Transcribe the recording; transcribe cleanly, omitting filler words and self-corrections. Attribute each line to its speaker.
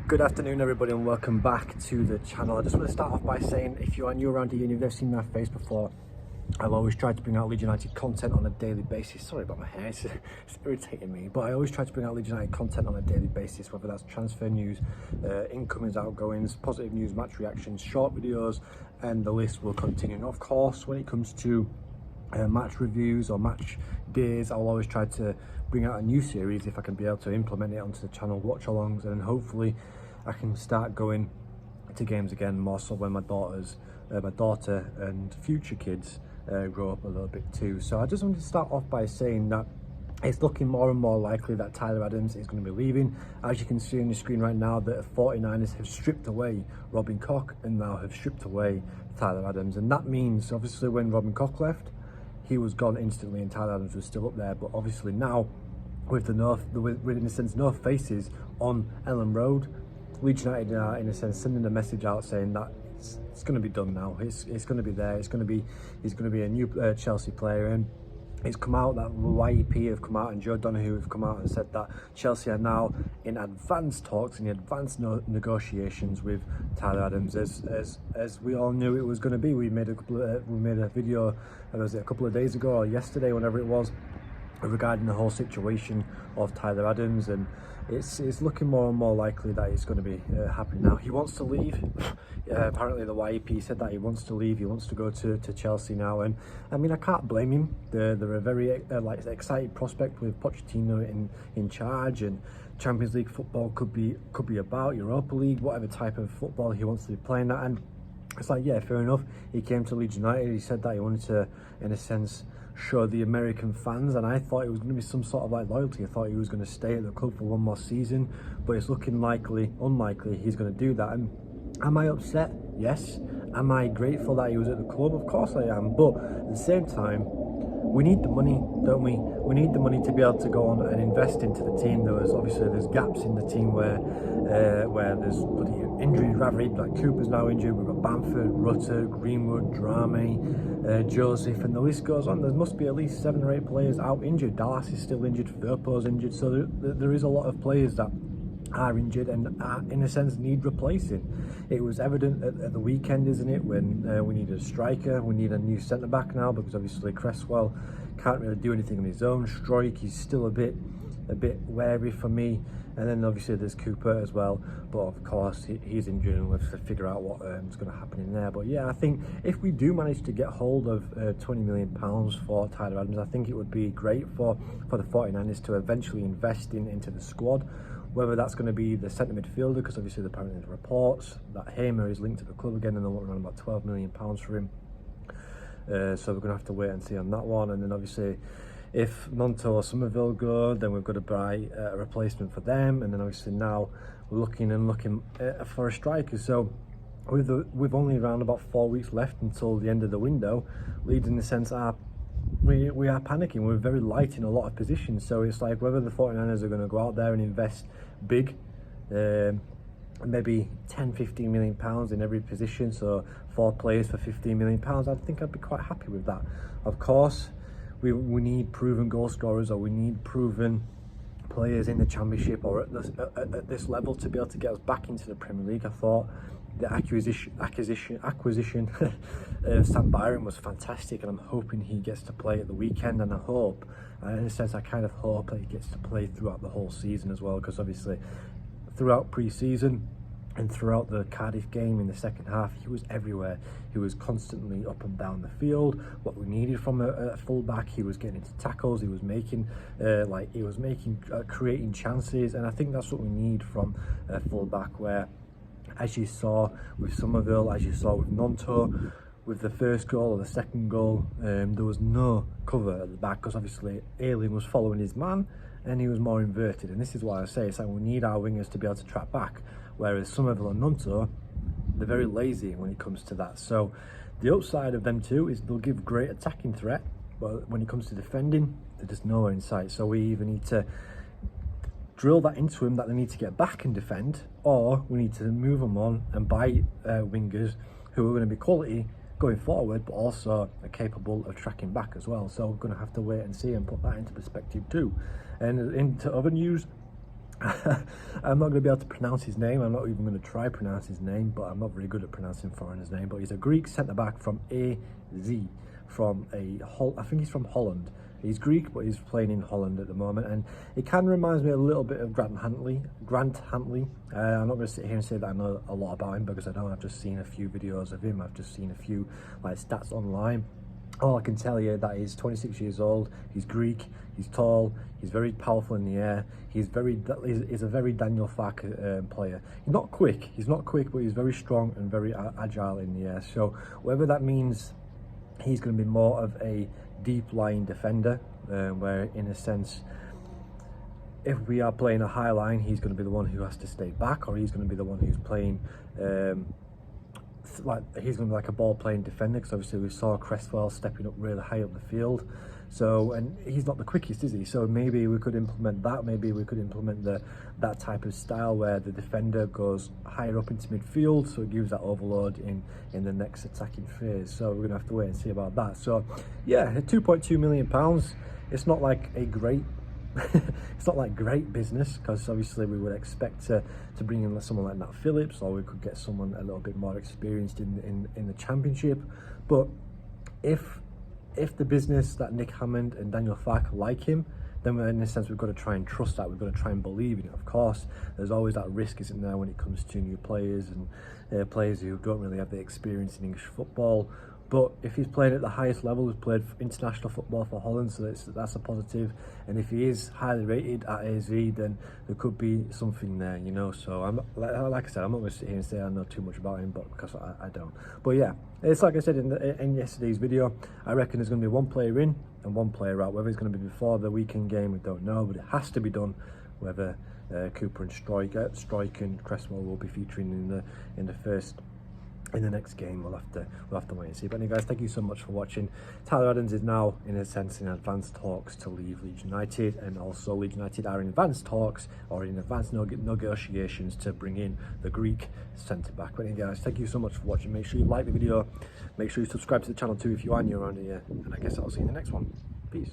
Speaker 1: Good afternoon everybody and welcome back to the channel. I just want to start off by saying if you are new around here and you've never seen my face before, I've always tried to bring out Leeds United content on a daily basis. Sorry about my hair, it's irritating me, but I always try to bring out Leeds United content on a daily basis, whether that's transfer news, incomings, outgoings, positive news, match reactions, short videos, and the list will continue. And of course, when it comes to match reviews or match days, I'll always try to bring out a new series if I can be able to implement it onto the channel, watch alongs, and then hopefully I can start going to games again, more so when my daughter and future kids grow up a little bit too. So I just wanted to start off by saying that it's looking more and more likely that Tyler Adams is going to be leaving. As you can see on the screen right now, the 49ers have stripped away Robin Koch and now have stripped away Tyler Adams, and that means obviously when Robin Koch left, he was gone instantly and Tyler Adams was still up there. But obviously now with with in a sense no faces on Ellen Road, Leeds United are in a sense sending a message out saying that it's going to be done now. It's going to be there. He's going to be a new Chelsea player. And it's come out that YEP have come out and Joe Donoghue have come out and said that Chelsea are now in advanced talks, in advanced negotiations with Tyler Adams, as we all knew it was going to be. We made a video, was it a couple of days ago or yesterday, whenever it was, regarding the whole situation of Tyler Adams, and it's looking more and more likely that it's going to be happening now. He wants to leave. Apparently the YEP said that he wants to leave. He wants to go to Chelsea now, and I mean I can't blame him. They're a very excited prospect with Pochettino in charge, and Champions League football could be about Europa League, whatever type of football he wants to be playing at. And it's like, yeah, fair enough. He came to Leeds United. He said that he wanted to, in a sense, show the American fans, and I thought it was going to be some sort of like loyalty. I thought he was going to stay at the club for one more season, but it's looking unlikely he's going to do that. And am I upset? Yes. Am I grateful that he was at the club? Of course I am. But at the same time, we need the money, don't we? We need the money to be able to go on and invest into the team. There's gaps in the team where there's bloody injuries ravaged. Like Cooper's now injured. We've got Bamford, Rutter, Greenwood, Drameh, Joseph, and the list goes on. There must be at least 7 or 8 players out injured. Dallas is still injured. Firpo's injured. So there is a lot of players that are injured and in a sense need replacing. It was evident at the weekend, isn't it, when we needed a striker, we need a new centre back now, because obviously Cresswell can't really do anything on his own. Struijk is still a bit wary for me, and then obviously there's Cooper as well, but of course he's injured and we'll have to figure out what's going to happen in there. But yeah, I think if we do manage to get hold of £20 million for Tyler Adams, I think it would be great for the 49ers to eventually invest into the squad. Whether that's going to be the centre midfielder, because obviously apparently there's reports that Hamer is linked to the club again and they want around about £12 million for him. So we're going to have to wait and see on that one. And then obviously if Monto or Somerville go, then we've got to buy a replacement for them. And then obviously now we're looking for a striker. So with only around about 4 weeks left until the end of the window, Leeds in the sense we are panicking. We're very light in a lot of positions, so it's like whether the 49ers are going to go out there and invest big, maybe 10-15 million pounds in every position, so 4 players for 15 million pounds, I think I'd be quite happy with that. Of course we need proven goal scorers, or we need proven players in the Championship or at this level to be able to get us back into the Premier League. I thought the acquisition of Sam Byron was fantastic, and I'm hoping he gets to play at the weekend, and in a sense I kind of hope that he gets to play throughout the whole season as well, because obviously throughout pre-season and throughout the Cardiff game in the second half, he was everywhere. He was constantly up and down the field. What we needed from a fullback, he was getting into tackles, he was creating chances, and I think that's what we need from a fullback, where, as you saw with Somerville, as you saw with Nonto, with the first goal or the second goal, there was no cover at the back, because obviously Alien was following his man and he was more inverted. And this is why I say it's like we need our wingers to be able to track back, whereas Somerville and Nonto, they're very lazy when it comes to that. So the upside of them two is they'll give great attacking threat, but when it comes to defending, they're just nowhere in sight. So we either need to drill that into him that they need to get back and defend, or we need to move them on and buy wingers who are going to be quality going forward, but also are capable of tracking back as well. So we're going to have to wait and see and put that into perspective too. And into other news, I'm not going to be able to pronounce his name. I'm not even going to try pronounce his name, but I'm not very good at pronouncing foreigners' name. But he's a Greek centre-back from AZ, I think he's from Holland. He's Greek, but he's playing in Holland at the moment, and it kind of reminds me a little bit of Grant Hantley. I'm not going to sit here and say that I know a lot about him, because I don't. I've just seen a few videos of him. I've just seen a few stats online. All I can tell you that he's 26 years old, he's Greek, he's tall, he's very powerful in the air, he's a very Daniel Fark player. He's not quick, but he's very strong and very agile in the air. So whether that means he's going to be more of a deep lying defender, where in a sense, if we are playing a high line, he's going to be the one who has to stay back, or he's going to be the one who's playing he's going to be like a ball playing defender, because obviously we saw Cresswell stepping up really high up the field. So, and he's not the quickest, is he? So maybe we could implement that. Maybe we could implement that type of style where the defender goes higher up into midfield, so it gives that overload in the next attacking phase. So we're going to have to wait and see about that. So yeah, £2.2 million. It's not like a great it's not like great business, because obviously we would expect to bring in someone like Nat Phillips, or we could get someone a little bit more experienced in the Championship. But if the business that Nick Hammond and Daniel Fark like him, then in a sense we've got to try and trust that. We've got to try and believe in it. Of course, there's always that risk, isn't there, when it comes to new players and players who don't really have the experience in English football. But if he's playing at the highest level, he's played international football for Holland, so that's a positive. And if he is highly rated at AZ, then there could be something there, you know. So I'm like I said, I'm not going to sit here and say I know too much about him, but because I don't. But yeah, it's like I said in yesterday's video, I reckon there's going to be one player in and one player out. Whether it's going to be before the weekend game, we don't know, but it has to be done. Whether Cooper and Strike and Cresswell will be featuring in the next game, we'll have to wait and see. But anyway, guys, thank you so much for watching. Tyler Adams is now, in a sense, in advanced talks to leave Leeds United, and also Leeds United are in advanced talks, or in advanced negotiations, to bring in the Greek centre-back. But anyway, guys, thank you so much for watching. Make sure you like the video, make sure you subscribe to the channel too if you are new around here, and I guess I'll see you in the next one. Peace.